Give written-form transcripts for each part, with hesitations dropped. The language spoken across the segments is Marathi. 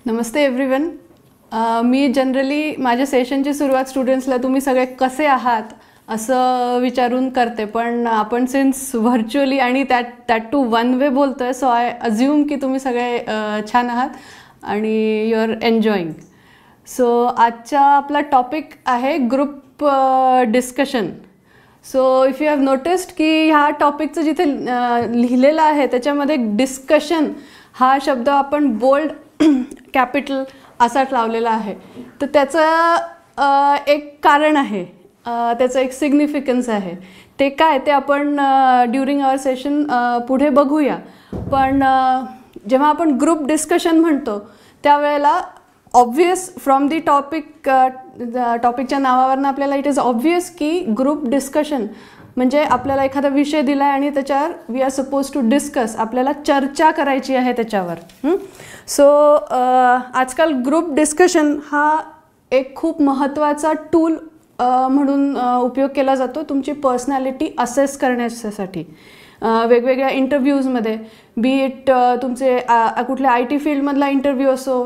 नमस्ते एव्हरीवन. मी जनरली माझ्या सेशनची सुरुवात स्टुडंट्सला तुम्ही सगळे कसे आहात असं विचारून करते, पण आपण सिन्स व्हर्च्युअली आणि दॅट टू वन वे बोलतो आहे, सो आय अज्युम की तुम्ही सगळे छान आहात आणि यू आर एन्जॉईंग. सो आजचा आपला टॉपिक आहे group discussion. So if you have noticed की ह्या टॉपिकचं जिथे लिहिलेलं आहे त्याच्यामध्ये डिस्कशन हा शब्द आपण बोल्ड कॅपिटल असाच लावलेला आहे. तर त्याचं एक कारण आहे, त्याचं एक सिग्निफिकन्स आहे. ते काय ते आपण ड्युरिंग आवर सेशन पुढे बघूया. पण जेव्हा आपण ग्रुप डिस्कशन म्हणतो त्यावेळेला ऑब्व्हियस फ्रॉम दी टॉपिकच्या नावावरनं आपल्याला इट इज ऑब्व्हियस की ग्रुप डिस्कशन म्हणजे आपल्याला एखादा विषय दिला आहे आणि त्याच्यावर we are suppose to discuss, आपल्याला चर्चा करायची आहे त्याच्यावर. सो आजकाल ग्रुप डिस्कशन हा एक खूप महत्त्वाचा टूल म्हणून उपयोग केला जातो तुमची पर्सनॅलिटी असेस करण्यासाठी. वेगवेगळ्या इंटरव्ह्यूजमध्ये, बी इट तुमचे कुठल्या IT फील्डमधला इंटरव्ह्यू असो,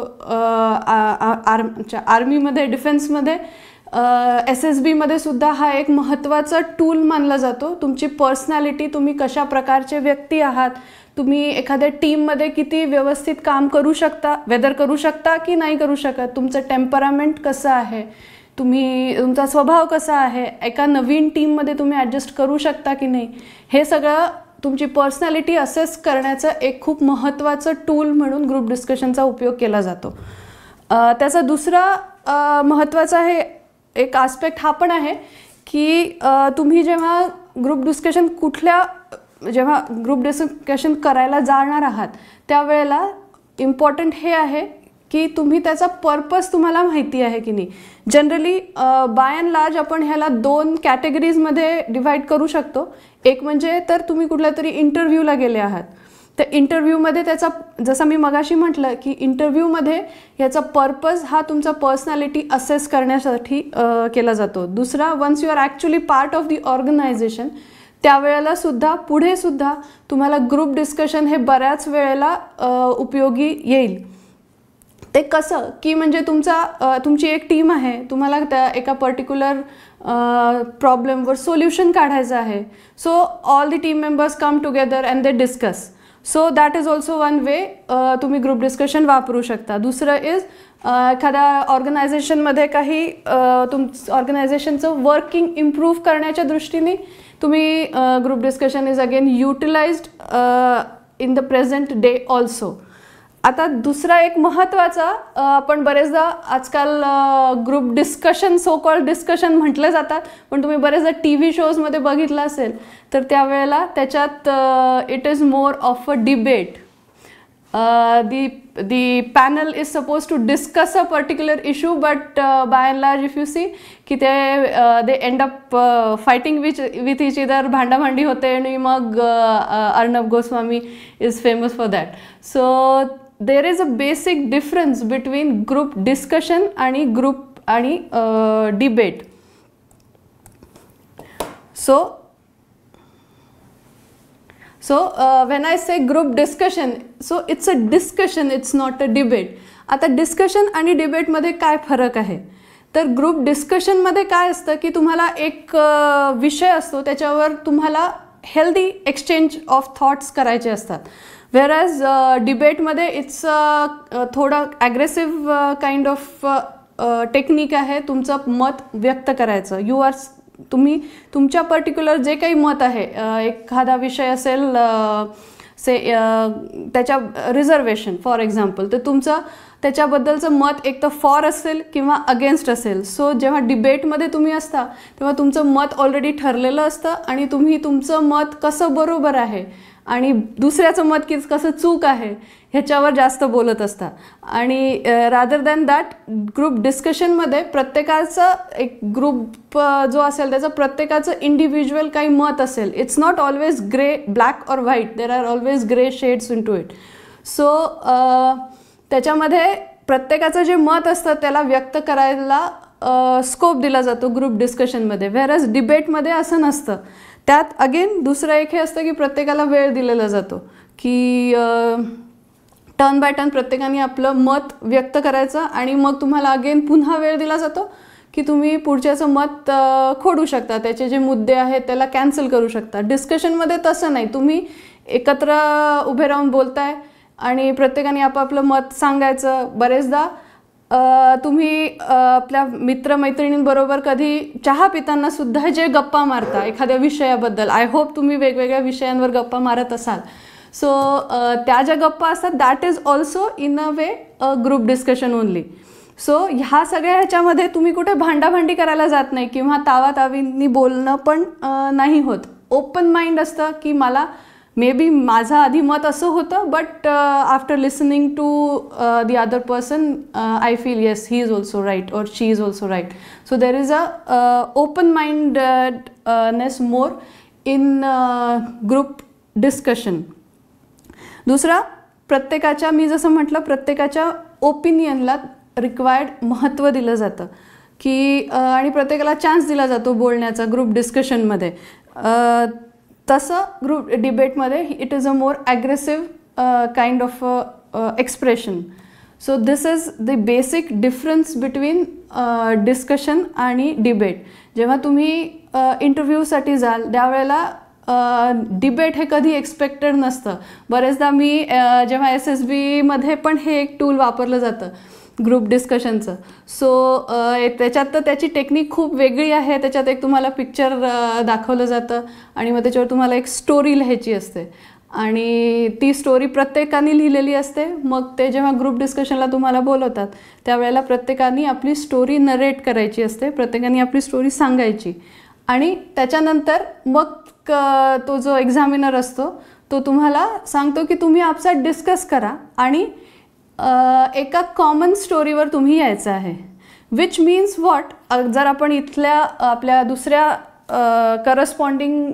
आर्मीमध्ये, डिफेन्समध्ये, SSBमध्ये सुद्धा हा एक महत्त्वाचा टूल मानला जातो. तुमची पर्सनॅलिटी, तुम्ही कशा प्रकारचे व्यक्ती आहात, तुम्ही एखाद्या टीममध्ये किती व्यवस्थित काम करू शकता, वेदर करू शकता की नाही करू शकत, तुमचं टेम्परामेंट कसं आहे, तुमचा स्वभाव कसा आहे, एका नवीन टीममध्ये तुम्ही ॲडजस्ट करू शकता की नाही, हे सगळं तुमची पर्सनॅलिटी असेस करण्याचं एक खूप महत्त्वाचं टूल म्हणून ग्रुप डिस्कशनचा उपयोग केला जातो. त्याचा दुसरा महत्त्वाचा आहे एक आस्पेक्ट हा पण आहे की तुम्ही जेव्हा ग्रुप डिस्कशन करायला जाणार आहात त्यावेळेला इम्पॉर्टंट हे आहे की तुम्ही त्याचा पर्पज तुम्हाला माहिती आहे की नाही. जनरली बाय अँड लार्ज आपण ह्याला 2 कॅटेगरीजमध्ये डिवाईड करू शकतो. एक म्हणजे तर तुम्ही कुठल्या तरी इंटरव्ह्यूला गेले आहात, तर इंटरव्ह्यूमध्ये त्याचा, जसं मी मगाशी म्हटलं की इंटरव्ह्यूमध्ये याचा पर्पज हा तुमचा पर्सनॅलिटी असेस करण्यासाठी केला जातो. दुसरा, once you are actually part of the organization त्यावेळेला सुद्धा पुढे सुद्धा तुम्हाला ग्रुप डिस्कशन हे बऱ्याच वेळेला उपयोगी येईल. ते कसं की म्हणजे तुमची एक टीम आहे, तुम्हाला त्या एका पर्टिक्युलर प्रॉब्लेमवर सोल्युशन काढायचं आहे. So all the team members come together and they discuss. So that is also one way तुम्ही ग्रुप डिस्कशन वापरू शकता. दुसरं इज एखाद्या ऑर्गनायझेशनमध्ये काही ऑर्गनायझेशनचं वर्किंग इम्प्रूव्ह करण्याच्या दृष्टीने तुम्ही group discussion is again utilized in the present day also. आता दुसरा एक महत्त्वाचा, आपण बरेचदा आजकाल group discussion, so called discussion म्हटले जातात, पण तुम्ही बरेचदा TV शोजमध्ये बघितलं असेल तर त्यावेळेला त्याच्यात it is more of a debate. the panel is supposed to discuss a particular issue, but by and large if you see की they end up fighting with each other, भांडाभांडी होते आणि मग Arnab Goswami is famous for that. So there is a basic difference between group discussion आणि debate. So when I say group discussion, so it's a discussion, it's not a debate. आता डिस्कशन आणि डिबेटमध्ये काय फरक आहे तर ग्रुप डिस्कशनमध्ये काय असतं की तुम्हाला एक विषय असतो, त्याच्यावर तुम्हाला हेल्दी एक्सचेंज ऑफ थॉट्स करायचे असतात. व्हेअरॅज डिबेटमध्ये इट्स थोडं ॲग्रेसिव्ह काइंड ऑफ टेक्निक आहे तुमचं मत व्यक्त करायचं. तुम्ही तुमच्या पर्टिक्युलर जे काही मत आहे, एखादा विषय असेल त्याच्या रिझर्वेशन फॉर एक्झाम्पल, तर तुमचं त्याच्याबद्दलचं मत एक तर फॉर असेल किंवा अगेन्स्ट असेल. सो जेव्हा डिबेटमध्ये तुम्ही असता तेव्हा तुमचं मत ऑलरेडी ठरलेलं असतं आणि तुम्ही तुमचं मत कसं बरोबर आहे आणि दुसऱ्याचं मत कसं चूक आहे ह्याच्यावर जास्त बोलत असता. आणि रादर दॅन दॅट ग्रुप डिस्कशनमध्ये प्रत्येकाचं एक ग्रुप जो असेल त्याचं प्रत्येकाचं इंडिव्हिज्युअल काही मत असेल. It's not always grey, black और white, there are always grey shades in to it. So त्याच्यामध्ये प्रत्येकाचं जे मत असतं त्याला व्यक्त करायला स्कोप दिला जातो ग्रुप डिस्कशनमध्ये. व्हेअरॅज डिबेटमध्ये असं नसतं. त्यात अगेन दुसरं एक हे असतं की प्रत्येकाला वेळ दिलेला जातो की टर्न बाय टर्न प्रत्येकाने आपलं मत व्यक्त करायचं आणि मग तुम्हाला अगेन पुन्हा वेळ दिला जातो की तुम्ही पुढच्याचं मत खोडू शकता, त्याचे जे मुद्दे आहेत त्याला कॅन्सल करू शकता. डिस्कशनमध्ये तसं नाही, तुम्ही एकत्र उभे राहून बोलताय आणि प्रत्येकाने आपापलं मत सांगायचं. बरेचदा तुम्ही आपल्या मित्रमैत्रिणींबरोबर कधी चहा पिताना सुद्धा जे गप्पा मारता एखाद्या विषयाबद्दल, आय होप तुम्ही वेगवेगळ्या विषयांवर गप्पा मारत असाल. सो त्या ज्या गप्पा असतात that is also in a way a group discussion only. So ह्या सगळ्या ह्याच्यामध्ये तुम्ही कुठे भांडाभांडी करायला जात नाही किंवा तावातावींनी बोलणं पण नाही होत. ओपन माइंड असतं की मला मे बी माझं आधी मत असं होतं, but after listening to the other person I feel yes he is also right और she is also right. So there is a open mindness more in group discussion. दुसरा, प्रत्येकाच्या, मी जसं म्हटलं, प्रत्येकाच्या ओपिनियनला रिक्वायर्ड महत्त्व दिलं जातं की आणि प्रत्येकाला चान्स दिला जातो बोलण्याचा ग्रुप डिस्कशनमध्ये. तसं ग्रुप डिबेटमध्ये it is a more aggressive kind of expression. So this is the basic difference between discussion आणि डिबेट. जेव्हा तुम्ही इंटरव्ह्यूसाठी जाल त्यावेळेला डिबेट हे कधी एक्सपेक्टेड नसतं. बरेचदा मी जेव्हा SSBमध्ये पण हे एक टूल वापरलं जातं ग्रुप डिस्कशनचं. सो त्याच्यात तर त्याची टेक्निक खूप वेगळी आहे. त्याच्यात एक तुम्हाला पिक्चर दाखवलं जातं आणि मग त्याच्यावर तुम्हाला एक स्टोरी लिहायची असते आणि ती स्टोरी प्रत्येकाने लिहिलेली असते. मग ते जेव्हा ग्रुप डिस्कशनला तुम्हाला बोलवतात त्यावेळेला प्रत्येकाने आपली स्टोरी नरेट करायची असते, प्रत्येकाने आपली स्टोरी सांगायची आणि त्याच्यानंतर मग तो जो एक्झामिनर असतो तो तुम्हाला सांगतो की तुम्ही आपसात डिस्कस करा आणि एका कॉमन स्टोरीवर तुम्ही यायचं आहे. विच मीन्स व्हॉट, जर आपण इथल्या आपल्या दुसऱ्या करस्पॉन्डिंग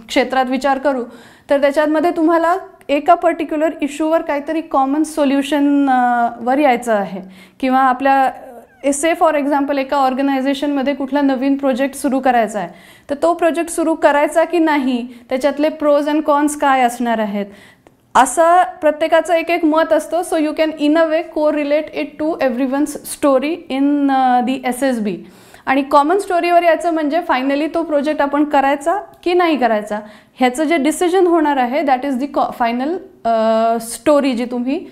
क्षेत्रात विचार करू तर त्याच्यामध्ये तुम्हाला एका पर्टिक्युलर इश्यूवर काहीतरी कॉमन सोल्युशनवर यायचं आहे किंवा आपल्या से फॉर एक्झाम्पल एका ऑर्गनायझेशनमध्ये कुठला नवीन प्रोजेक्ट सुरू करायचा आहे तर तो प्रोजेक्ट सुरू करायचा की नाही, त्याच्यातले प्रोज अँड कॉन्स काय असणार आहेत, असं प्रत्येकाचं एक एक मत असतं. So you can in a way correlate it to everyone's story in the SSB. आणि कॉमन स्टोरीवर यायचं म्हणजे फायनली तो प्रोजेक्ट आपण करायचा की नाही करायचा ह्याचं जे डिसिजन होणार आहे that is the final story जी तुम्ही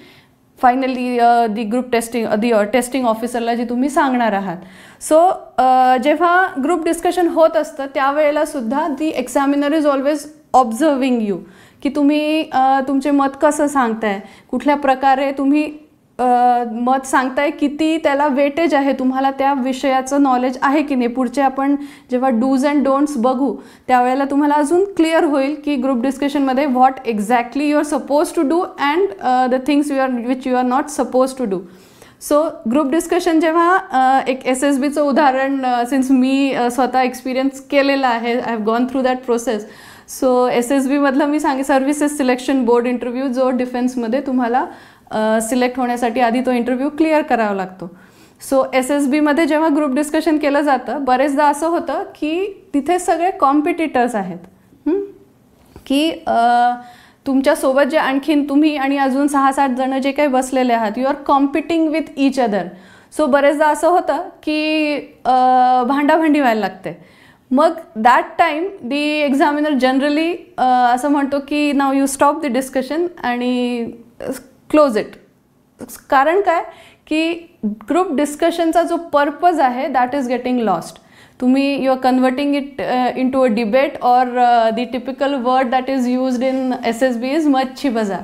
फायनली दी ग्रुप टेस्टिंग ऑफिसरला जी तुम्ही सांगणार आहात. सो जेव्हा ग्रुप डिस्कशन होत असतं त्यावेळेला सुद्धा the examiner is always observing you की तुम्ही तुमचे मत कसं सांगताय, कुठल्या प्रकारे तुम्ही मत सांगताय, किती त्याला वेटेज आहे, तुम्हाला त्या विषयाचं नॉलेज आहे की नाही. पुढचे आपण जेव्हा डूज अँड डोंट्स बघू त्यावेळेला तुम्हाला अजून क्लिअर होईल की ग्रुप डिस्कशनमध्ये what exactly you are suppose to do and the things which you are not suppose to do. So group discussion जेव्हा एक SSBचं उदाहरण सिन्स मी स्वतः एक्सपिरियन्स केलेला आहे, I have gone through that process. So SSBमधलं मी सर्व्हिसेस सिलेक्शन बोर्ड इंटरव्ह्यू जो डिफेन्समध्ये तुम्हाला सिलेक्ट होण्यासाठी आधी तो इंटरव्ह्यू क्लिअर करावा लागतो. सो SSBमध्ये जेव्हा ग्रुप डिस्कशन केलं जातं बरेचदा असं होतं की तिथे सगळे कॉम्पिटिटर्स आहेत की तुमच्यासोबत जे आणखीन तुम्ही आणि अजून 6-7 जण जे काही बसलेले आहात you are competing with each other. So बरेचदा असं होतं की भांडाभांडी व्हायला लागते. मग that time the examiner generally असं म्हणतो की now you stop the discussion आणि क्लोज इट. कारण काय की ग्रुप डिस्कशनचा जो पर्पज आहे दॅट इज गेटिंग लॉस्ट. तुम्ही you are converting it in to a debate और the typical word that is used in SSB is machhi bazaar.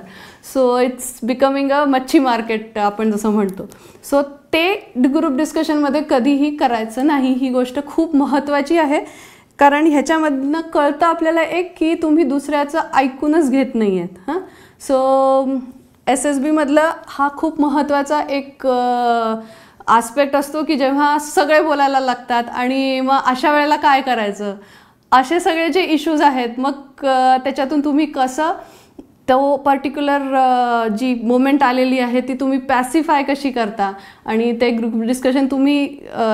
So it's becoming a मच्छी मार्केट आपण जसं म्हणतो. सो ते ग्रुप डिस्कशनमध्ये कधीही करायचं नाही. ही गोष्ट खूप महत्त्वाची आहे कारण ह्याच्यामधनं कळतं आपल्याला एक की तुम्ही दुसऱ्याचं ऐकूनच घेत नाही आहेत. हां, सो SSBमधला हा खूप महत्त्वाचा एक आस्पेक्ट असतो की जेव्हा सगळे बोलायला लागतात आणि मग अशा वेळेला काय करायचं, असे सगळे जे इश्यूज आहेत मग त्याच्यातून तुम्ही कसं तो पर्टिक्युलर जी मोमेंट आलेली आहे ती तुम्ही पॅसिफाय कशी करता आणि ते ग्रुप डिस्कशन तुम्ही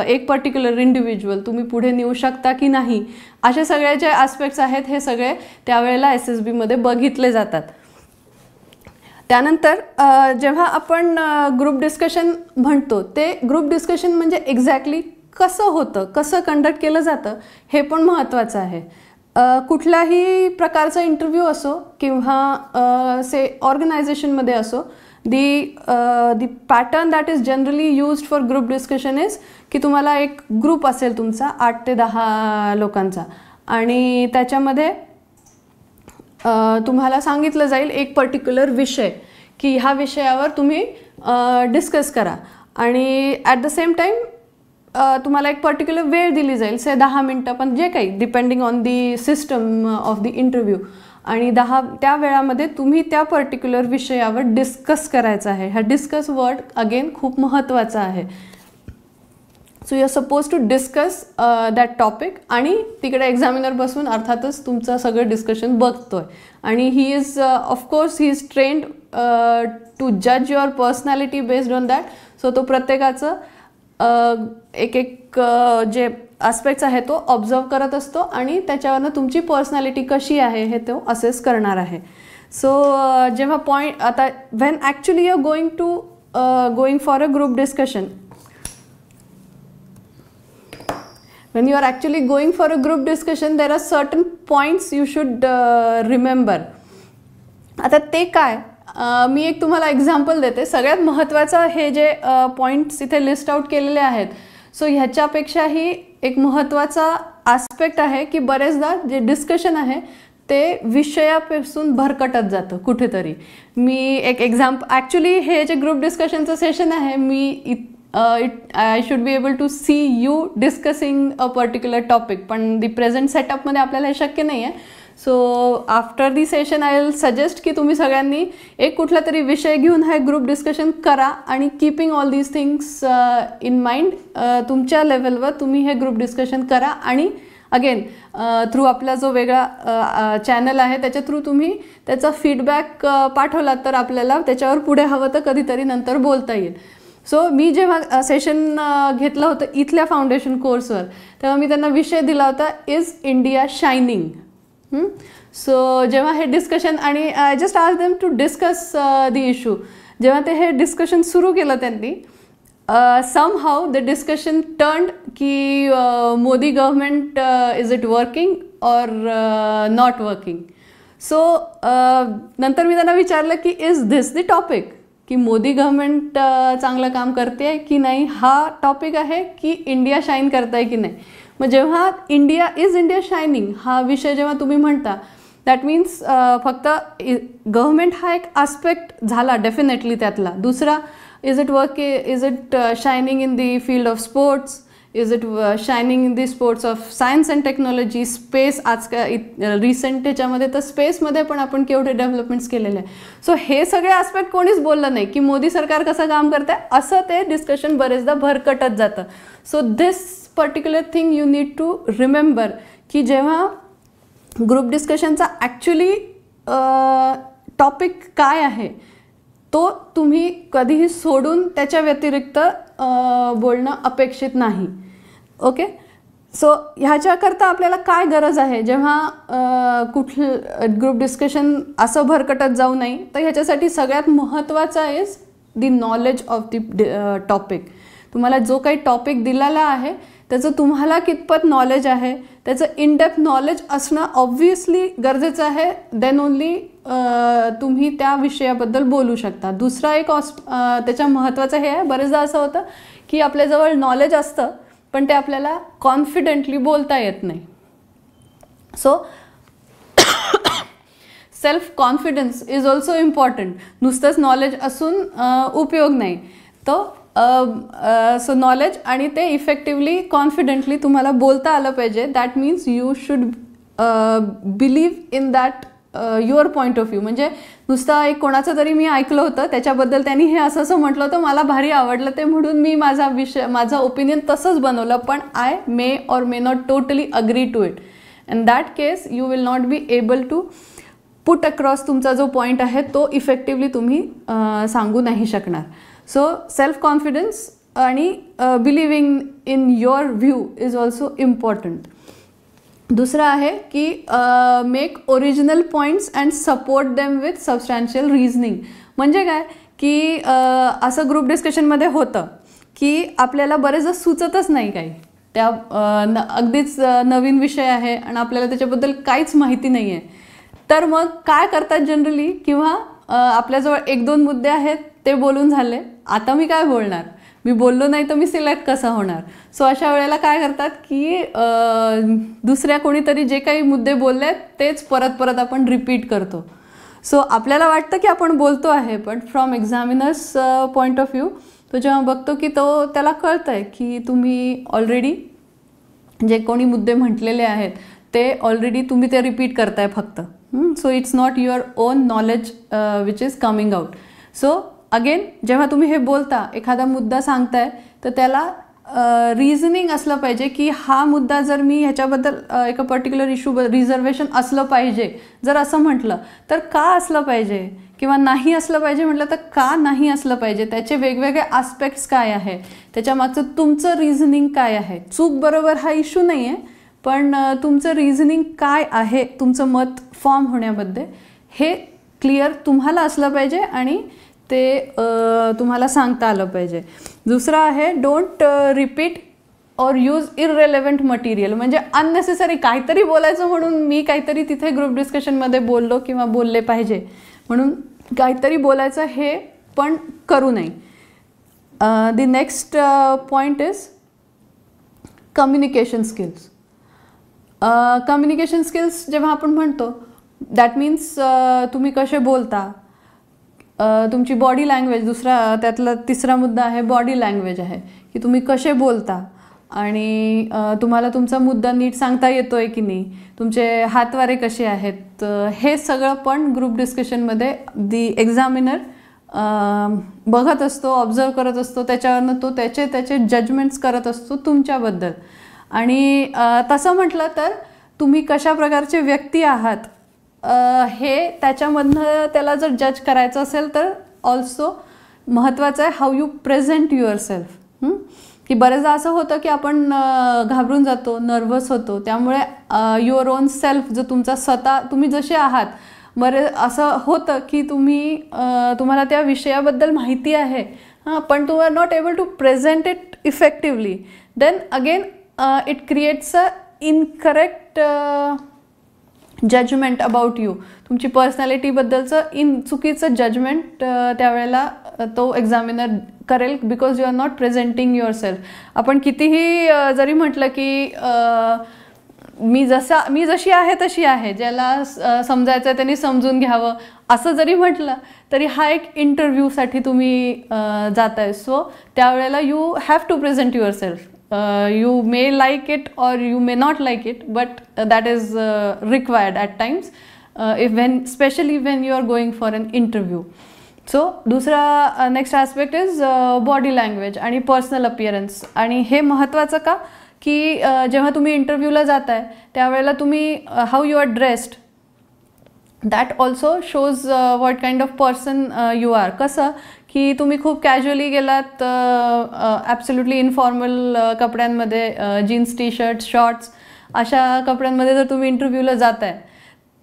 एक पर्टिक्युलर इंडिव्हिज्युअल तुम्ही पुढे नेऊ शकता की नाही, असे सगळे जे आस्पेक्ट्स आहेत हे सगळे त्यावेळेला SSBमध्ये बघितले जातात. त्यानंतर जेव्हा आपण ग्रुप डिस्कशन म्हणतो, ते ग्रुप डिस्कशन म्हणजे एक्झॅक्टली कसं होतं, कसं कंडक्ट केलं जातं हे पण महत्त्वाचं आहे. कुठल्याही प्रकारचा इंटरव्ह्यू असो किंवा से ऑर्गनायझेशनमध्ये असो, the pattern that is generally used for group discussion is की तुम्हाला एक ग्रुप असेल तुमचा 8 ते 10 लोकांचा, आणि त्याच्यामध्ये तुम्हाला सांगितलं जाईल एक पर्टिक्युलर विषय की ह्या विषयावर तुम्ही डिस्कस करा, आणि ॲट द सेम टाईम तुम्हाला एक पर्टिक्युलर वेळ दिली जाईल, से 10 मिनटं, पण जे काही depending on the system of the interview, आणि त्या वेळामध्ये तुम्ही त्या पर्टिक्युलर विषयावर डिस्कस करायचं आहे. हा डिस्कस वर्ड अगेन खूप महत्त्वाचा आहे. So you are suppose to discuss that topic, आणि तिकडे एक्झामिनर बसून अर्थातच तुमचं सगळं डिस्कशन बघतोय, आणि he is of course he is trained to जज your personality based on that. So तो प्रत्येकाचं एक जे ॲस्पेक्ट्स आहे तो ऑब्झर्व करत असतो, आणि त्याच्यावरनं तुमची पर्सनॅलिटी कशी आहे हे तो असेस करणार आहे. सो जेव्हा पॉईंट आता when actually you are going for a group discussion, when you are actually going for a group discussion, there are certain points you should remember. आता ते काय, मी एक तुम्हाला एक्झाम्पल देते. सगळ्यात महत्त्वाचं हे जे पॉईंट्स इथे लिस्ट आउट केलेले आहेत, सो ह्याच्यापेक्षाही एक महत्त्वाचा आस्पेक्ट आहे की बरेचदा जे डिस्कशन आहे ते विषयापासून भरकटत जातं कुठेतरी. मी एक ॲक्च्युली हे जे ग्रुप डिस्कशनचं सेशन आहे, I should be able to see you discussing a particular topic, पण दी प्रेझेंट सेटअपमध्ये आपल्याला हे शक्य नाही आहे. So after the session I will suggest की तुम्ही सगळ्यांनी एक कुठला तरी विषय घेऊन हे ग्रुप डिस्कशन करा, आणि keeping all these things in mind तुमच्या लेवलवर तुम्ही हे ग्रुप डिस्कशन करा. आणि अगेन थ्रू आपला जो वेगळा चॅनल आहे त्याच्या थ्रू तुम्ही त्याचा फीडबॅक पाठवलात तर आपल्याला त्याच्यावर पुढे हवं तर कधीतरी नंतर बोलता येईल. सो मी जेव्हा सेशन घेतलं होतं इथल्या फाउंडेशन कोर्सवर, तेव्हा मी त्यांना विषय दिला होता, इज इंडिया शायनिंग. सो जेव्हा हे डिस्कशन, आणि I just ask them to discuss the issue. जेव्हा ते हे डिस्कशन सुरू केलं त्यांनी, समहाऊ द डिस्कशन टर्न्ड की Modi government is it working or not working. So नंतर मी त्यांना विचारलं की इज दिस द टॉपिक, की मोदी गव्हर्मेंट चांगलं काम करते आहे की नाही, हा टॉपिक आहे की इंडिया शाईन करत आहे की नाही. मग जेव्हा इंडिया शायनिंग हा विषय जेव्हा तुम्ही म्हणता, दॅट मीन्स फक्त गव्हर्मेंट हा एक आस्पेक्ट झाला डेफिनेटली त्यातला. दुसरा, is it shining in the field of sports, is it shining in the sports of science and technology, space. आजकाल रिसेंट त्याच्यामध्ये तर स्पेसमध्ये पण आपण केवढे डेव्हलपमेंट्स केलेले आहे. सो हे सगळे आस्पेक्ट कोणीच बोललं नाही की मोदी सरकार कसं काम करतं आहे, असं ते डिस्कशन बरेचदा भरकटत जातं. So this particular thing you need to remember की जेव्हा ग्रुप डिस्कशनचा ॲक्च्युली टॉपिक काय आहे तो तुम्ही कधीही सोडून त्याच्या व्यतिरिक्त बोलणं अपेक्षित नाही. ओके. सो ह्याच्याकरता आपल्याला काय गरज आहे, जेव्हा कुठलं ग्रुप डिस्कशन असं भरकटत जाऊ नये, तर ह्याच्यासाठी सगळ्यात महत्त्वाचं is the knowledge of the topic. तुम्हाला जो काही टॉपिक दिलेला आहे त्याचं तुम्हाला कितपत नॉलेज आहे, त्याचं इनडेप्थ नॉलेज असणं ऑब्व्हियसली गरजेचं आहे. देन ओनली तुम्ही त्या विषयाबद्दल बोलू शकता. दुसरा एक त्याच्या महत्त्वाचं हे आहे, बरेचदा असं होतं की आपल्याजवळ नॉलेज असतं पण ते आपल्याला कॉन्फिडेंटली बोलता येत नाही. So self confidence is also important. नुसतंच नॉलेज असून उपयोग नाही. तो सो नॉलेज आणि ते इफेक्टिवली कॉन्फिडेंटली तुम्हाला बोलता आलं पाहिजे. That means you should believe in that your point of view. म्हणजे नुसतं एक कोणाचं तरी मी ऐकलं होतं, त्याच्याबद्दल त्यांनी हे असं असं म्हटलं होतं, मला भारी आवडलं ते, म्हणून मी माझा ओपिनियन तसंच बनवलं, पण I may or may not totally agree to it. In that case you will not be able to put across तुमचा जो पॉईंट आहे तो इफेक्टिवली तुम्ही सांगू नाही शकणार. सो सेल्फ कॉन्फिडन्स आणि believing in your view is also important. दुसरं आहे की make original points and support them with substantial reasoning. म्हणजे काय की असं ग्रुप डिस्कशनमध्ये होतं की आपल्याला बरेचदा सुचतच नाही काही, त्या अगदीच नवीन विषय आहे आणि आपल्याला त्याच्याबद्दल काहीच माहिती नाही आहे. तर मग काय करतात जनरली, किंवा आपल्याजवळ 1-2 मुद्दे आहेत, ते बोलून झाले, आता मी काय बोलणार, मी बोललो नाही तर मी सिलेक्ट कसं होणार. सो अशा वेळेला काय करतात की दुसऱ्या कोणीतरी जे काही मुद्दे बोलले आहेत तेच परत परत आपण रिपीट करतो. सो आपल्याला वाटतं की आपण बोलतो आहे, पण फ्रॉम एक्झामिनर्स पॉईंट ऑफ व्ह्यू तो जेव्हा बघतो की त्याला कळतं आहे की तुम्ही ऑलरेडी जे कोणी मुद्दे म्हटलेले आहेत ते ऑलरेडी तुम्ही ते रिपीट करताय फक्त. So it's not your on knowledge which is coming out. So again जेव्हा तुम्ही हे बोलता, एखादा मुद्दा सांगताय, तर त्याला रिझनिंग असलं पाहिजे की हा मुद्दा जर मी ह्याच्याबद्दल एका पर्टिक्युलर इश्यू रिझर्वेशन असलं पाहिजे जर असं म्हटलं तर का असलं पाहिजे, किंवा नाही असलं पाहिजे म्हटलं तर का नाही असलं पाहिजे, त्याचे वेगवेगळे आस्पेक्ट्स काय आहे, त्याच्यामागचं तुमचं रिझनिंग काय आहे. चूक बरोबर हा इश्यू नाही आहे, पण तुमचं रिझनिंग काय आहे, तुमचं मत फॉर्म होण्यामध्ये हे क्लिअर तुम्हाला असलं पाहिजे आणि ते तुम्हाला सांगता आलं पाहिजे. दुसरं आहे डोंट रिपीट और यूज इररेलेव्हंट मटेरियल. म्हणजे अननेसेसरी काहीतरी बोलायचं म्हणून मी काहीतरी तिथे ग्रुप डिस्कशनमध्ये बोललो किंवा बोलले पाहिजे म्हणून काहीतरी बोलायचं हे पण करू नये. दी next point is communication skills. Communication skills जेव्हा आपण म्हणतो दॅट मीन्स तुम्ही कसे बोलता, तुमची बॉडी लँग्वेज. त्यातला तिसरा मुद्दा आहे बॉडी लँग्वेज आहे की तुम्ही कसे बोलता आणि तुम्हाला तुमचा मुद्दा नीट सांगता येतो आहे की नाही, तुमचे हातवारे कसे आहेत, हे सगळं पण ग्रुप डिस्कशनमध्ये दी एक्झामिनर बघत असतो, ऑब्झर्व करत असतो, त्याच्यावरनं तो त्याचे जजमेंट्स करत असतो तुमच्याबद्दल. आणि तसं म्हटलं तर तुम्ही कशा प्रकारचे व्यक्ती आहात हे त्याच्यामधनं त्याला जर जज करायचं असेल तर ऑल्सो महत्त्वाचं आहे how you present your self. की बरेचदा असं होतं की आपण घाबरून जातो, नर्वस होतो, त्यामुळे युअर ओन सेल्फ जो तुमचा स्वतः तुम्ही जसे आहात, असं होतं की तुम्हाला त्या विषयाबद्दल माहिती आहे पण you are not able to present it effectively. Then again it creates a incorrect judgement about you. तुमची पर्सनॅलिटीबद्दलचं चुकीचं जजमेंट त्यावेळेला तो एक्झामिनर करेल because you are not presenting yourself. आपण कितीही जरी म्हटलं की मी जशी आहे तशी आहे, ज्याला समजायचं आहे त्यांनी समजून घ्यावं असं जरी म्हटलं तरी हा एक इंटरव्ह्यूसाठी तुम्ही जाताय. सो त्यावेळेला you have to present yourself. You may like it or you may not like it, but that is required at times, especially when you are going for an interview. So दूसरा next aspect is body language आणि पर्सनल अपीअरन्स. आणि हे महत्त्वाचं का की जेव्हा तुम्ही इंटरव्ह्यूला जाताय त्यावेळेला तुम्ही how you are dressed that also shows what kind of person you are. कसं की तुम्ही खूप कॅज्युअली गेलात, ॲब्सोल्युटली इनफॉर्मल कपड्यांमध्ये, जीन्स, टी शर्ट, शॉर्ट्स अशा कपड्यांमध्ये जर तुम्ही इंटरव्ह्यूला जाताय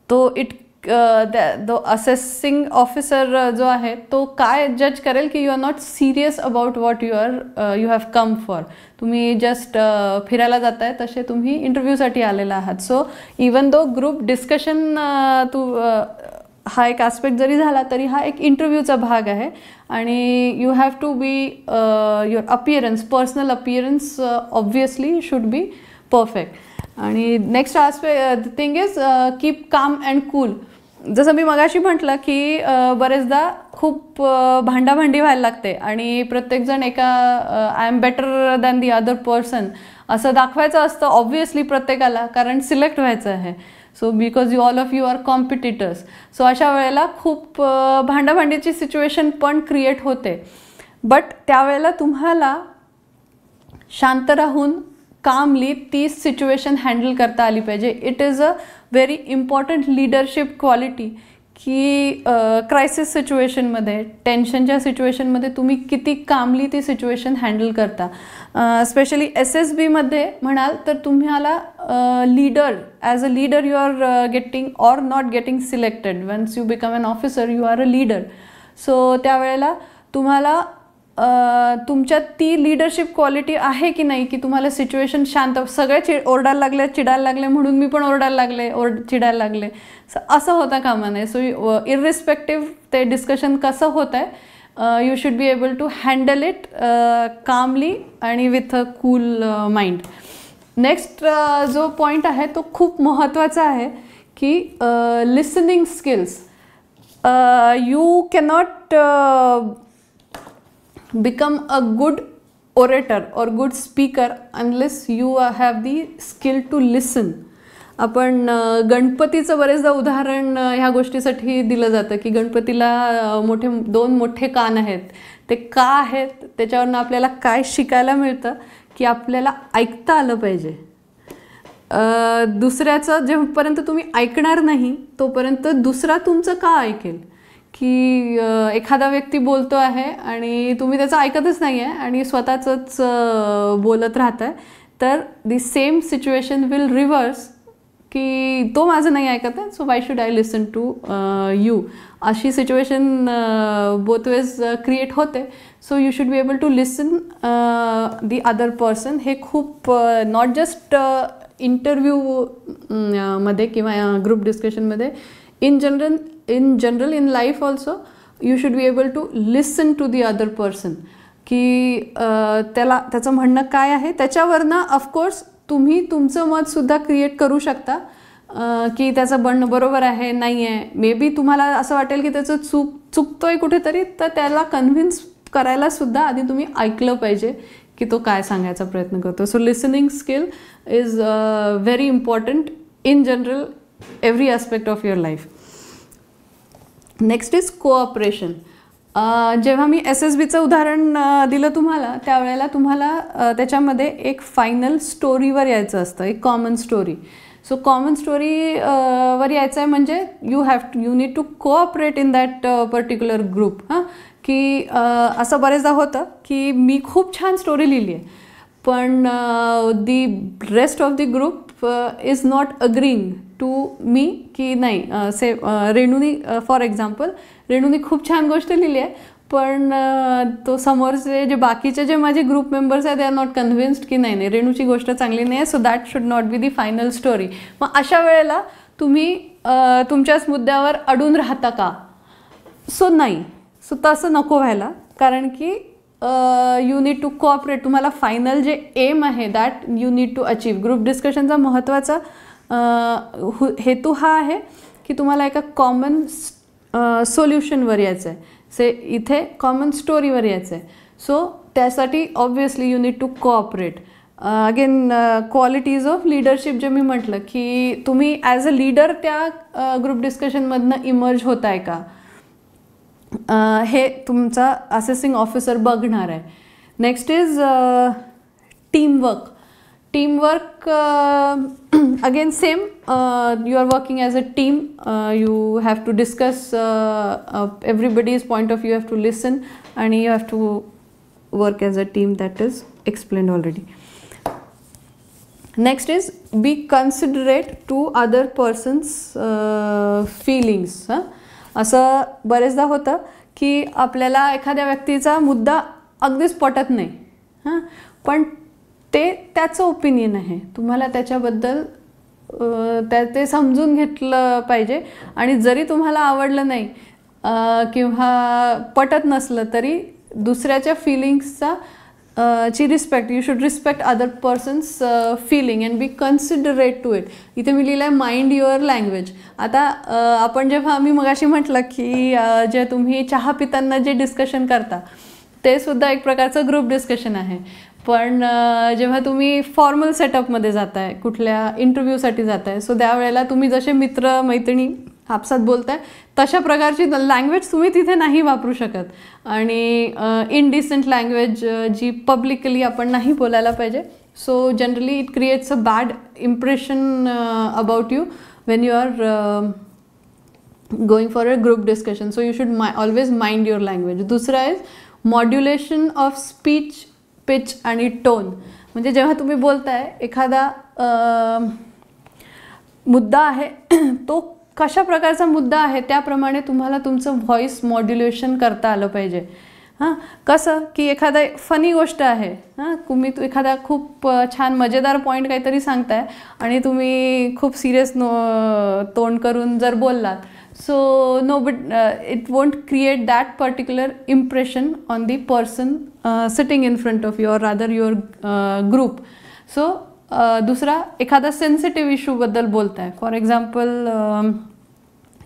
तो असेसिंग ऑफिसर जो आहे तो काय जज करेल की you are not serious about what you have come for. तुम्ही जस्ट फिरायला जाताय तसे तुम्ही इंटरव्ह्यूसाठी आलेला आहात. So even though group discussion हा एक ॲस्पेक्ट जरी झाला तरी हा एक इंटरव्ह्यूचा भाग आहे आणि you have to be your appearance, personal appearance obviously should be perfect. आणि next thing is keep calm and cool. जसं मी मगाशी म्हटलं की बरेचदा खूप भांडाभांडी व्हायला लागते आणि प्रत्येकजण I am better than the other person असं दाखवायचं असतं ऑब्वियसली प्रत्येकाला, कारण सिलेक्ट व्हायचं आहे. So because all of you are competitors. So अशा वेळेला खूप भांडाभांडीची सिच्युएशन पण क्रिएट होते. बट त्यावेळेला तुम्हाला शांत राहून कामली ती सिच्युएशन हँडल करता आली पाहिजे. It is a very important leadership quality की क्रायसिस सिच्युएशनमध्ये, टेन्शनच्या सिच्युएशनमध्ये तुम्ही किती कामली ती सिच्युएशन हँडल करता. स्पेशली SSBमध्ये म्हणाल तर तुम्हाला leader as a leader you are getting or not getting selected. Once you become an officer you are a leader. So त्यावेळेला तुम्हाला तुमच्यात ती लिडरशिप क्वालिटी आहे की नाही, की तुम्हाला सिच्युएशन शांत, सगळे ओरडायला लागले, चिडायला लागले म्हणून मी पण ओरडायला लागले, चिडायला लागले, असं होता कामा नये. सो इररिस्पेक्टिव्ह ते डिस्कशन कसं होत आहे, you should be able to handle it calmly आणि with a cool mind. Next जो पॉईंट आहे तो खूप महत्त्वाचा आहे की listening skills. You cannot become a good orator or good speaker unless you have the skill to listen. आपण गणपतीचं बरेचदा उदाहरण ह्या गोष्टीसाठी दिलं जातं की गणपतीला दोन मोठे कान आहेत. ते का आहेत त्याच्यावरनं आपल्याला काय शिकायला मिळतं की आपल्याला ऐकता आलं पाहिजे. दुसऱ्याचं जेव्हापर्यंत तुम्ही ऐकणार नाही तोपर्यंत दुसरा तुमचं का ऐकेल. की एखादा व्यक्ती बोलतो आहे आणि तुम्ही त्याचं ऐकतच नाही आहे आणि स्वतःचंच बोलत राहत आहे, तर the same situation will reverse की तो माझं नाही ऐकत आहे, so why should I listen to you. अशी सिच्युएशन बोथ वेज क्रिएट होते. So you should be able to listen the other person. हे खूप नॉट जस्ट इंटरव्ह्यू मध्ये किंवा ग्रुप डिस्कशनमध्ये, in general in life also you should be able to listen to the other person की त्याचं म्हणणं काय आहे, त्याच्यावरनं ऑफकोर्स तुम्ही तुमचं मतसुद्धा क्रिएट करू शकता की त्याचं म्हणणं बरोबर आहे नाही आहे. मे बी तुम्हाला असं वाटेल की त्याचं चुकतोय कुठेतरी, तर त्याला कन्व्हिन्स करायला सुद्धा आधी तुम्ही ऐकलं पाहिजे की तो काय सांगायचा प्रयत्न करतो. So listening skill is very important in general every aspect of your life. Next is cooperation. जेव्हा मी SSBचं उदाहरण दिलं तुम्हाला त्यावेळेला तुम्हाला त्याच्यामध्ये एक फायनल स्टोरीवर यायचं असतं, एक कॉमन स्टोरी. सो कॉमन स्टोरीवर यायचं आहे म्हणजे you need to cooperate in that particular group. की असं बरेचदा होतं की मी खूप छान स्टोरी लिहिली आहे पण the rest of the group is not agreeing to me की नाही. रेणूनी फॉर एक्झाम्पल, रेणूनी खूप छान गोष्ट लिहिली आहे पण तो समोरचे जे बाकीचे जे माझे ग्रुप मेंबर्स आहेत दे आर नॉट कन्व्हिन्स्ड की नाही रेणूची गोष्ट चांगली नाही आहे, so that should not be the final story. मग अशा वेळेला तुम्ही तुमच्याच मुद्द्यावर अडून राहता का. सो नाही, सो तसं नको व्हायला, कारण की यू नीड टू कोऑपरेट. तुम्हाला फायनल जे एम आहे that you need to achieve. Group डिस्कशनचा महत्त्वाचा हेतू हा आहे की तुम्हाला एका कॉमन सोल्युशनवर यायचं आहे, इथे कॉमन स्टोरीवर यायचं आहे. सो त्यासाठी obviously you need to cooperate. Again qualities of leadership जे मी म्हटलं की तुम्ही ॲज अ लीडर त्या ग्रुप डिस्कशनमधनं इमर्ज होत आहे का, हे तुमचा असेसिंग ऑफिसर बघणार आहे. Next is teamwork. Teamwork again same, you are working as a team, you have to discuss everybody's point of view, you have to listen and you have to work as a team. That is explained already. Next is be considerate to other person's feelings. असं बरेचदा होतं की आपल्याला एखाद्या व्यक्तीचा मुद्दा अगदीच पटत नाही पण त्याचं ओपिनियन आहे, तुम्हाला त्याच्याबद्दल ते समजून घेतलं पाहिजे. आणि जरी तुम्हाला आवडलं नाही किंवा पटत नसलं तरी दुसऱ्याच्या फिलिंग्सचा ची respect, you should respect other person's feeling and be considerate to it. इथे मी लिहिलं आहे माइंड युअर लँग्वेज. आता आपण जेव्हा मी मगाशी म्हटलं की जे तुम्ही चहा पिताना जे डिस्कशन करता ते सुद्धा एक प्रकारचं ग्रुप डिस्कशन आहे. पण जेव्हा तुम्ही फॉर्मल सेटअपमध्ये जाताय, कुठल्या इंटरव्ह्यूसाठी जाताय, सो त्यावेळेला तुम्ही जसे मित्र मैत्रिणी आपसात बोलताय तशा प्रकारची लँग्वेज तुम्ही तिथे नाही वापरू शकत. आणि इनडिसेंट लँग्वेज जी पब्लिकली आपण नाही बोलायला पाहिजे. So generally it creates a bad impression about you when you are going for a group discussion. So you should always mind your language. दुसरा is modulation of speech, pitch आणि टोन. म्हणजे जेव्हा तुम्ही बोलताय एखादा मुद्दा आहे तो कशा प्रकारचा मुद्दा आहे त्याप्रमाणे तुम्हाला तुमचं व्हॉइस मॉड्युलेशन करता आलं पाहिजे. हां, कसं की एखादा फनी गोष्ट आहे, हां, तुम्ही एखादा खूप छान मजेदार पॉईंट काहीतरी सांगताय आणि तुम्ही खूप सिरियस तोंड करून जर बोललात, so no but it won't create that particular impression on the person sitting in front of you or rather your group. So दुसरा, एखादा सेन्सिटिव्ह इश्यूबद्दल बोलताय, फॉर एक्झाम्पल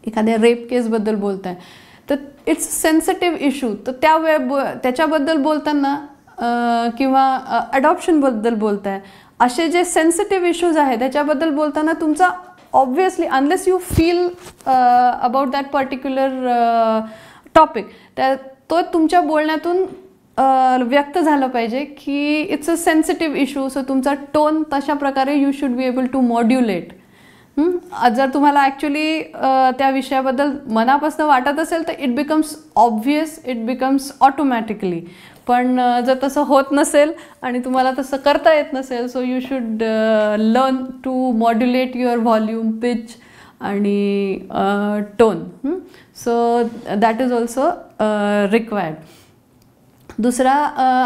एखाद्या रेप केसबद्दल बोलताय, तर इट्स सेन्सिटिव्ह इश्यू, तर त्याच्याबद्दल बोलताना किंवा अडॉप्शनबद्दल बोलताय, असे जे सेन्सिटिव्ह इश्यूज आहेत त्याच्याबद्दल बोलताना तुमचा obviously unless you feel about that particular topic, तो तुमच्या बोलण्यातून व्यक्त झालं पाहिजे की it's a sensitive issue. So तुमचा टोन तशा प्रकारे you should be able to modulate. जर तुम्हाला ॲक्च्युली त्या विषयाबद्दल मनापासून वाटत असेल तर it becomes obvious, it becomes automatically. पण जर तसं होत नसेल आणि तुम्हाला तसं करता येत नसेल, so you should learn to modulate your volume, pitch आणि tone. So that is also required. दुसरा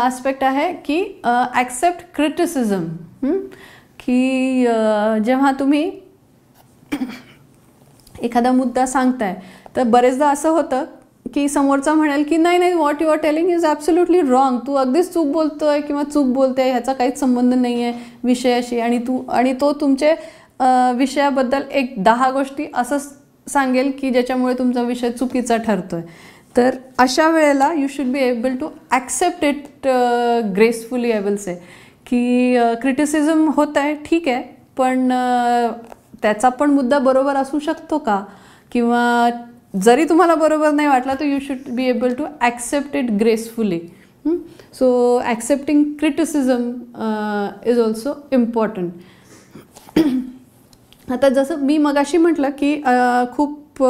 आस्पेक्ट आहे की ॲक्सेप्ट क्रिटिसिझम. की जेव्हा तुम्ही एखादा मुद्दा सांगताय तर बरेचदा असं होतं की समोरचा म्हणेल की नाही नाही, what you are telling is absolutely wrong, तू अगदीच चूक बोलतोय किंवा चूक बोलते, ह्याचा काहीच संबंध नाही आहे विषयाशी, आणि तो तुमचे विषयाबद्दल 10 गोष्टी असं सांगेल की ज्याच्यामुळे तुमचा विषय चुकीचा ठरतोय. तर अशा वेळेला you should be able to accept it gracefully. I will say की क्रिटिसिझम होत आहे, ठीक आहे, पण त्याचा पण मुद्दा बरोबर असू शकतो का, किंवा जरी तुम्हाला बरोबर नाही वाटला तर you should be able to accept it gracefully. So accepting criticism is also important. आता जसं मी मगाशी म्हटलं की खूप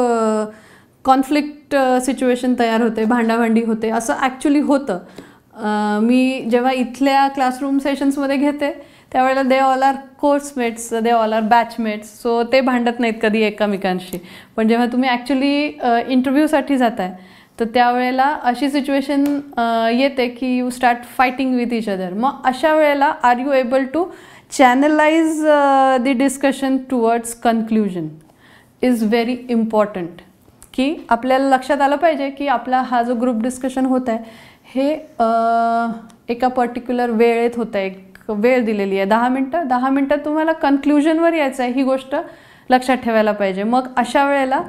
कॉन्फ्लिक्ट सिच्युएशन तयार होते, भांडाभांडी होते, असं ॲक्च्युली होतं. मी जेव्हा इथल्या क्लासरूम सेशन्समध्ये घेते त्यावेळेला they all are coursemates, they all are batchmates, so ते भांडत नाहीत कधी एकमेकांशी. पण जेव्हा तुम्ही ॲक्च्युली इंटरव्ह्यूसाठी जाताय तर त्यावेळेला अशी सिच्युएशन येते की you start fighting with each other. मग अशा वेळेला are you able to channelise the discussion towards conclusion is very important. की आपल्याला लक्षात आलं पाहिजे की आपला हा जो ग्रुप डिस्कशन होत आहे हे एका पर्टिक्युलर वेळेत होत आहे, एक वेळ दिलेली आहे 10 मिनटं. 10 मिनटात तुम्हाला कन्क्ल्युजनवर यायचं आहे, ही गोष्ट लक्षात ठेवायला पाहिजे. मग अशा वेळेला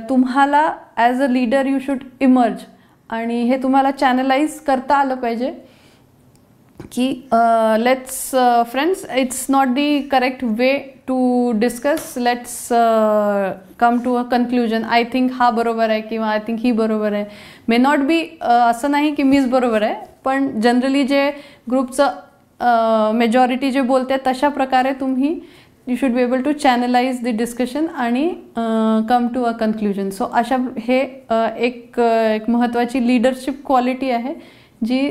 तुम्हाला as a leader you should emerge, आणि हे तुम्हाला चॅनलाइज करता आलं पाहिजे की let's friends, it's not the correct way to discuss, let's come to a conclusion. I think हा बरोबर आहे किंवा आय थिंक ही बरोबर आहे. मे नॉट बी असं नाही की मीच बरोबर आहे, पण जनरली जे ग्रुपचं मेजॉरिटी जे बोलते तशा प्रकारे तुम्ही you should be able to channelise the discussion आणि come to a conclusion. So अशा हे एक महत्त्वाची लीडरशिप क्वालिटी आहे जी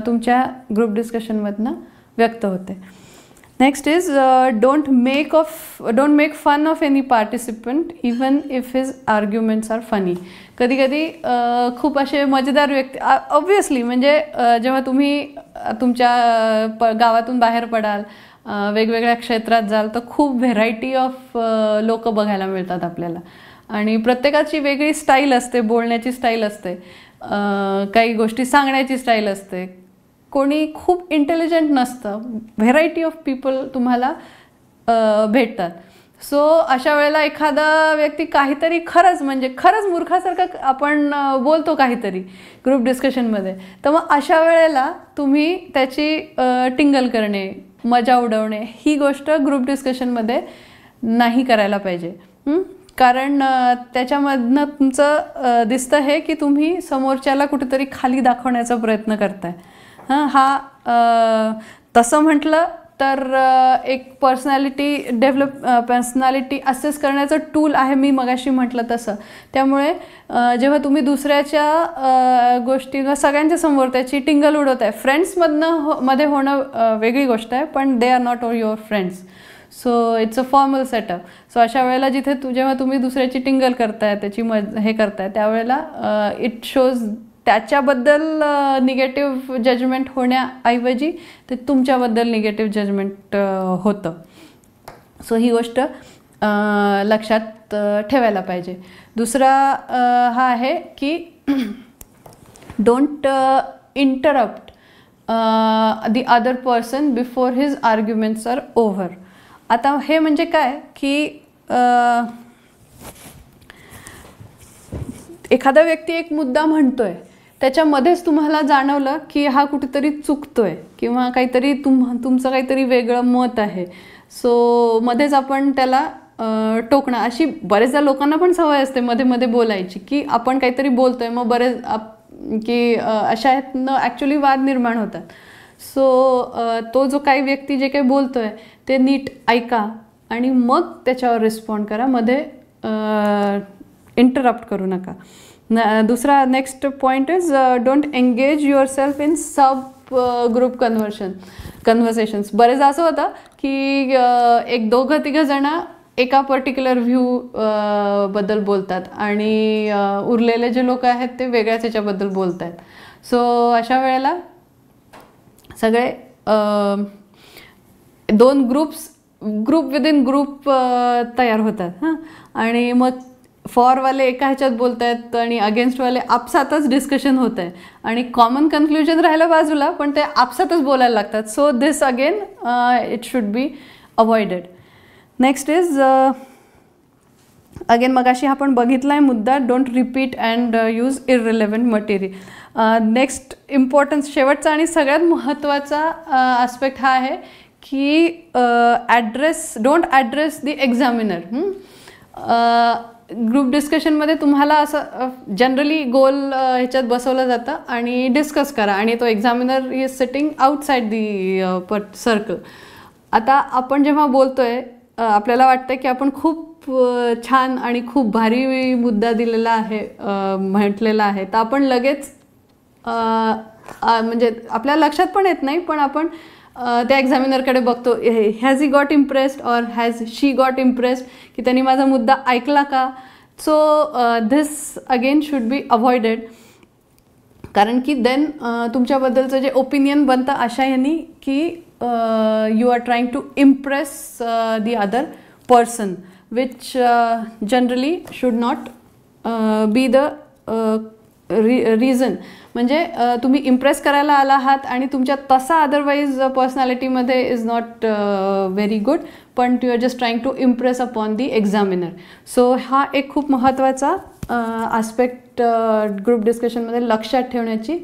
तुमच्या ग्रुप डिस्कशनमधनं व्यक्त होते. Next is don't make fun of any participant even if his arguments are funny. कधी कधी खूप असे मजेदार व्यक्ती, ऑब्व्हियसली म्हणजे जेव्हा तुम्ही तुमच्या गावातून बाहेर पडाल, वेगवेगळ्या क्षेत्रात जाल, तर खूप व्हेरायटी ऑफ लोक बघायला मिळतात आपल्याला, आणि प्रत्येकाची वेगळी स्टाईल असते, बोलण्याची स्टाईल असते, काही गोष्टी सांगण्याची स्टाईल असते. कोणी खूप इंटेलिजंट नसतं, व्हेरायटी ऑफ पीपल तुम्हाला भेटतात. सो अशा वेळेला एखादा व्यक्ती काहीतरी खरंच मूर्खासारखं आपण बोलतो काहीतरी ग्रुप डिस्कशनमध्ये, तर मग अशा वेळेला तुम्ही त्याची टिंगल करणे, मजा उडवणे, ही गोष्ट ग्रुप डिस्कशनमध्ये नाही करायला पाहिजे. कारण त्याच्यामधनं तुमचं दिसतं हे की तुम्ही समोरच्याला कुठेतरी खाली दाखवण्याचा प्रयत्न करताय. तसं म्हटलं तर एक पर्सनॅलिटी असेस करण्याचं टूल आहे, मी मगाशी म्हटलं तसं. त्यामुळे जेव्हा तुम्ही दुसऱ्याच्या गोष्टी सगळ्यांच्या समोर त्याची टिंगल उडवत आहे, फ्रेंड्समध्ये होणं वेगळी गोष्ट आहे, पण they are not your friends. So it's a formal setup. So अशा वेळेला जिथे जेव्हा तुम्ही दुसऱ्याची टिंगल करताय, त्याची हे करताय, त्यावेळेला इट शोज त्याच्याबद्दल निगेटिव्ह जजमेंट होण्याऐवजी ते तुमच्याबद्दल निगेटिव्ह जजमेंट होतं. सो ही गोष्ट लक्षात ठेवायला पाहिजे. दुसरा हा आहे की don't interrupt the other person before his arguments are over. आता हे म्हणजे काय की एखादा व्यक्ती एक मुद्दा म्हणतोय, त्याच्यामध्येच तुम्हाला जाणवलं की हा कुठेतरी चुकतोय किंवा काहीतरी तुमचं काहीतरी वेगळं मत आहे. सो मध्येच आपण त्याला टोकणं, अशी बरेचदा लोकांना पण सवय असते मध्ये मध्ये बोलायची, की आपण काहीतरी बोलतोय मग की अशा ह्यातनं ॲक्च्युली वाद निर्माण होतात. सो तो जो काही व्यक्ती जे काही बोलतोय ते नीट ऐका आणि मग त्याच्यावर रिस्पॉन्ड करा, मध्ये इंटरप्ट करू नका. दुसरा next point is don't engage yourself in sub group conversations. बरेचदा असं होतं की एक दोघं तिघं जण एका पर्टिक्युलर व्ह्यू बद्दल बोलतात आणि उरलेले जे लोक आहेत ते वेगळ्याच याच्याबद्दल बोलत आहेत. सो अशा वेळेला सगळे दोन ग्रुप विदिन ग्रुप तयार होतात हां, आणि मग फॉरवाले एका ह्याच्यात बोलत आहेत आणि अगेन्स्टवाले आपसातच डिस्कशन होत आहे आणि कॉमन कन्क्ल्युजन राहायला बाजूला, पण ते आपसातच बोलायला लागतात. So this again it should be avoided. Next is again मगाशी आपण बघितला आहे मुद्दा, don't repeat and use irrelevant material. Next importance, शेवटचा आणि सगळ्यात महत्त्वाचा आस्पेक्ट हा आहे की don't address the examiner. Group डिस्कशनमध्ये तुम्हाला असं जनरली गोल ह्याच्यात बसवलं जातं आणि डिस्कस करा आणि तो examiner is sitting outside the circle. आता आपण जेव्हा बोलतोय आपल्याला वाटतं की आपण खूप छान आणि खूप भारी मुद्दा दिलेला आहे, म्हटलेला आहे, तर आपण लगेच म्हणजे आपल्याला लक्षात पण येत नाही, पण आपण त्या एक्झामिनरकडे बघतो, has he got impressed or has she got impressed, की त्यांनी माझा मुद्दा ऐकला का. So this again should be avoided, कारण की देन तुमच्याबद्दलचं जे ओपिनियन बनतं अशा ह्यानी की you are trying to impress the other person, which generally should not be the reason. म्हणजे तुम्ही इम्प्रेस करायला आला आहात आणि तुमच्या तसा अदरवाईज पर्सनॅलिटीमध्ये इज नॉट व्हेरी गुड, पण you are just trying to impress upon the examiner. So हा एक खूप महत्त्वाचा आस्पेक्ट ग्रुप डिस्कशनमध्ये लक्षात ठेवण्याची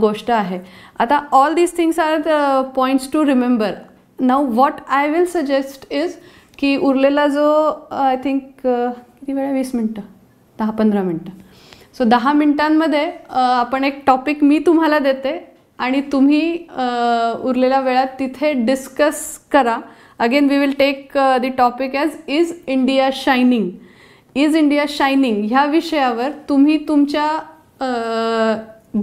गोष्ट आहे. आता all these things are the points to remember. Now what I will suggest is की उरलेला जो आय थिंक किती वेळा, 20 मिनटं, 10-15 मिनटं. सो 10 मिनटांमध्ये आपण एक टॉपिक मी तुम्हाला देते आणि तुम्ही उरलेल्या वेळात तिथे डिस्कस करा. Again we will take the topic as is India shining. Is India shining ह्या विषयावर तुम्ही तुमच्या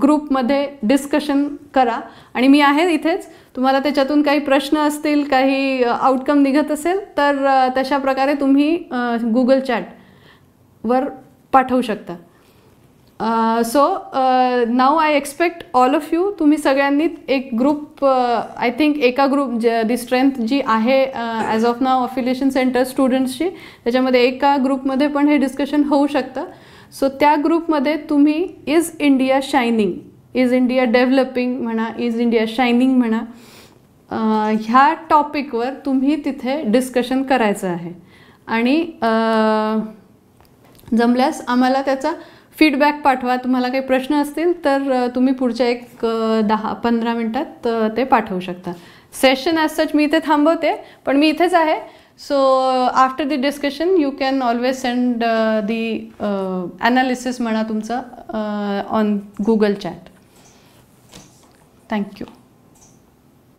ग्रुपमध्ये डिस्कशन करा आणि मी आहे इथेच. तुम्हाला त्याच्यातून काही प्रश्न असतील, काही आउटकम निघत असेल तर तशा प्रकारे तुम्ही गुगल चॅटवर पाठवू शकता. So now I expect all of you, तुम्ही सगळ्यांनी एक ग्रुप, आय थिंक एका ग्रुप दी स्ट्रेंथ जी आहे as of now affiliation centre स्टुडंट्सची, त्याच्यामध्ये एका ग्रुपमध्ये पण हे डिस्कशन होऊ शकतं. सो त्या ग्रुपमध्ये तुम्ही is India shining, is India developing म्हणा, इज इंडिया शायनिंग म्हणा, ह्या टॉपिकवर तुम्ही तिथे डिस्कशन करायचं आहे आणि जमल्यास आम्हाला त्याचा फीडबॅक पाठवा. तुम्हाला काही प्रश्न असतील तर तुम्ही पुढच्या एक 10-15 मिनटात ते पाठवू शकता. सेशन ॲज सच मी इथे थांबवते, पण मी इथेच आहे. So after the discussion you can always send the analysis म्हणा तुमचा ऑन गुगल चॅट. थँक्यू.